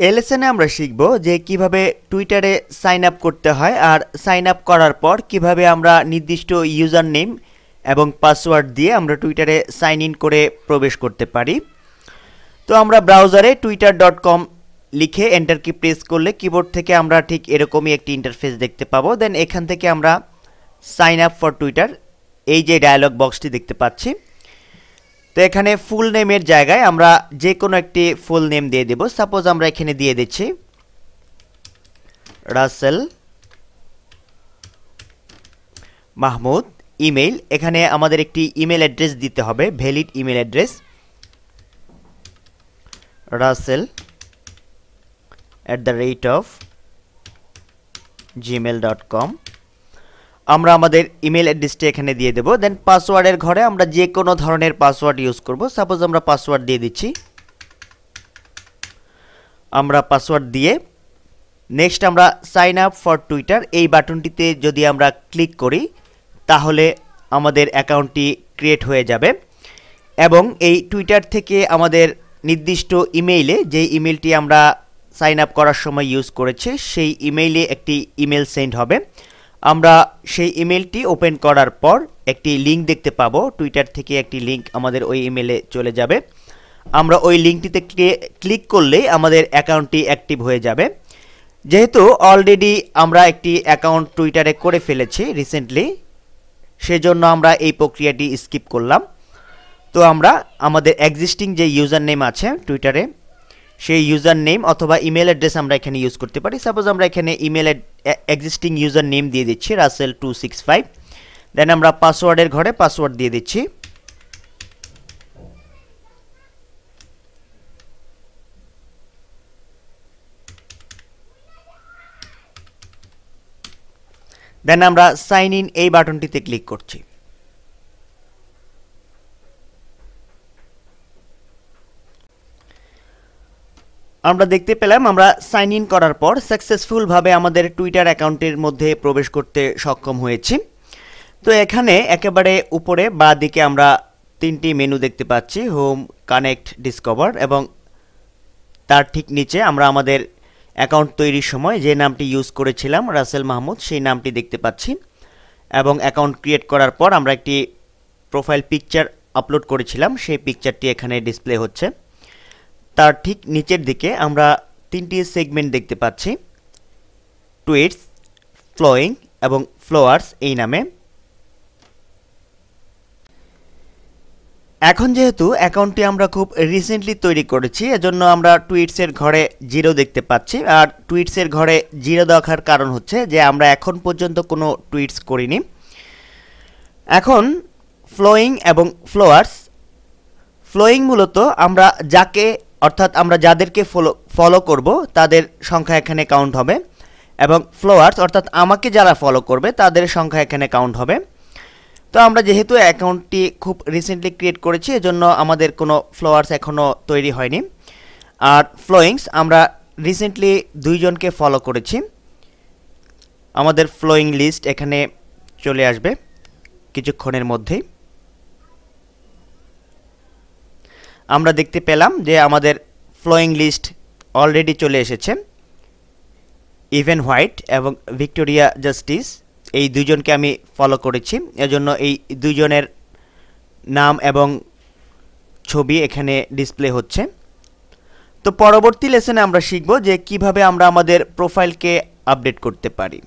এই লেসনে আমরা শিখব যে কিভাবে টুইটারে সাইন আপ করতে হয় আর সাইন আপ করার পর কিভাবে আমরা নির্দিষ্ট ইউজার নেম এবং পাসওয়ার্ড দিয়ে আমরা টুইটারে সাইন ইন করে প্রবেশ করতে পারি। তো আমরা ব্রাউজারে twitter.com লিখে এন্টার কি প্রেস করলে কিবোর্ড থেকে আমরা ঠিক এরকমই একটি ইন্টারফেস দেখতে পাবো। দেন এখান থেকে আমরা সাইন আপ ফর টুইটার এই যে ডায়ালগ বক্সটি দেখতে পাচ্ছি। তো এখানে ফুল নেমের জায়গায় আমরা যে কোনো একটি ফুল নেম দিয়ে দেব। সাপোজ আমরা এখানে দিয়ে দিচ্ছি রাসেল মাহমুদ। ইমেইল, এখানে আমাদের একটি ইমেল অ্যাড্রেস দিতে হবে, ভ্যালিড ইমেল অ্যাড্রেস russell@gmail.com। আমরা আমাদের ইমেল অ্যাড্রেসটি এখানে দিয়ে দেব। দেন পাসওয়ার্ডের ঘরে আমরা যে কোনো ধরনের পাসওয়ার্ড ইউজ করব। সাপোজ আমরা পাসওয়ার্ড দিয়ে দিচ্ছি। আমরা পাসওয়ার্ড দিয়ে নেক্সট আমরা সাইন আপ ফর টুইটার এই বাটনটিতে যদি আমরা ক্লিক করি তাহলে আমাদের অ্যাকাউন্টটি ক্রিয়েট হয়ে যাবে এবং এই টুইটার থেকে আমাদের নির্দিষ্ট ইমেইলে যে ইমেলটি আমরা সাইন আপ করার সময় ইউজ করেছি সেই ইমেইলে একটি ইমেল সেন্ড হবে। আমরা সেই ইমেলটি ওপেন করার পর একটি লিঙ্ক দেখতে পাবো, টুইটার থেকে একটি লিঙ্ক আমাদের ওই ইমেলে চলে যাবে। আমরা ওই লিঙ্কটিতে ক্লিক করলেই আমাদের অ্যাকাউন্টটি অ্যাক্টিভ হয়ে যাবে। যেহেতু অলরেডি আমরা একটি অ্যাকাউন্ট টুইটারে করে ফেলেছি রিসেন্টলি, সেজন্য আমরা এই প্রক্রিয়াটি স্কিপ করলাম। তো আমরা আমাদের এক্সিস্টিং যে ইউজার নেম আছে টুইটারে সেই ইউজার নেম অথবা ইমেল অ্যাড্রেস আমরা এখানে ইউজ করতে পারি। সাপোজ আমরা এখানে ইমেল এক্সিস্টিং ইউজার নেম দিয়ে দিচ্ছি russell265। দেন আমরা পাসওয়ার্ডের ঘরে পাসওয়ার্ড দিয়ে দিচ্ছি। দেন আমরা সাইন ইন এই বাটনটিতে ক্লিক করছি। আমরা দেখতে পেলাম আমরা সাইন ইন করার পর সাকসেসফুল ভাবে আমাদের টুইটার অ্যাকাউন্টের মধ্যে প্রবেশ করতে সক্ষম হয়েছি। তো এখানে একেবারে উপরে বাঁ দিকে আমরা তিনটি মেনু দেখতে পাচ্ছি, হোম, কানেক্ট, ডিসকভার, এবং তার ঠিক নিচে আমরা আমাদের অ্যাকাউন্ট তৈরির সময় যে নামটি ইউজ করেছিলাম রাসেল মাহমুদ সেই নামটি দেখতে পাচ্ছি এবং অ্যাকাউন্ট ক্রিয়েট করার পর আমরা একটি প্রোফাইল পিকচার আপলোড করেছিলাম সেই পিকচারটি এখানে ডিসপ্লে হচ্ছে। তার ঠিক নিচের দিকে আমরা তিনটি সেগমেন্ট দেখতে পাচ্ছি, টুইটস, ফ্লোয়িং এবং ফলোয়ার্স এই নামে। এখন যেহেতু অ্যাকাউন্টটি আমরা খুব রিসেন্টলি তৈরি করেছি এজন্য আমরা টুইটসের ঘরে 0 দেখতে পাচ্ছি। আর টুইটসের ঘরে 0 দেখার কারণ হচ্ছে যে আমরা এখন পর্যন্ত কোনো টুইটস করিনি। এখন ফ্লোয়িং এবং ফলোয়ার্স, ফ্লোয়িং মূলত আমরা যাকে অর্থাৎ আমরা যাদেরকে ফলো করব তাদের সংখ্যা এখানে কাউন্ট হবে এবং ফলোয়ার্স অর্থাৎ আমাকে যারা ফলো করবে তাদের সংখ্যা এখানে কাউন্ট হবে। তো আমরা যেহেতু অ্যাকাউন্টটি খুব রিসেন্টলি ক্রিয়েট করেছি এজন্য আমাদের কোনো ফলোয়ার্স এখনও তৈরি হয়নি। আর ফ্লোয়িংস আমরা রিসেন্টলি 2 জনকে ফলো করেছি, আমাদের ফ্লোয়িং লিস্ট এখানে চলে আসবে কিছুক্ষণের মধ্যেই। আমরা দেখতে পেলাম যে আমাদের ফ্লোয়িং লিস্ট অলরেডি চলে এসেছে। ইভেন হোয়াইট এবং ভিক্টোরিয়া জাস্টিস এই 2 জনকে আমি ফলো করেছি, এজন্য এই 2 জনের নাম এবং ছবি এখানে ডিসপ্লে হচ্ছে। তো পরবর্তী লেসনে আমরা শিখব যে কিভাবে আমরা আমাদের প্রোফাইলকে আপডেট করতে পারি।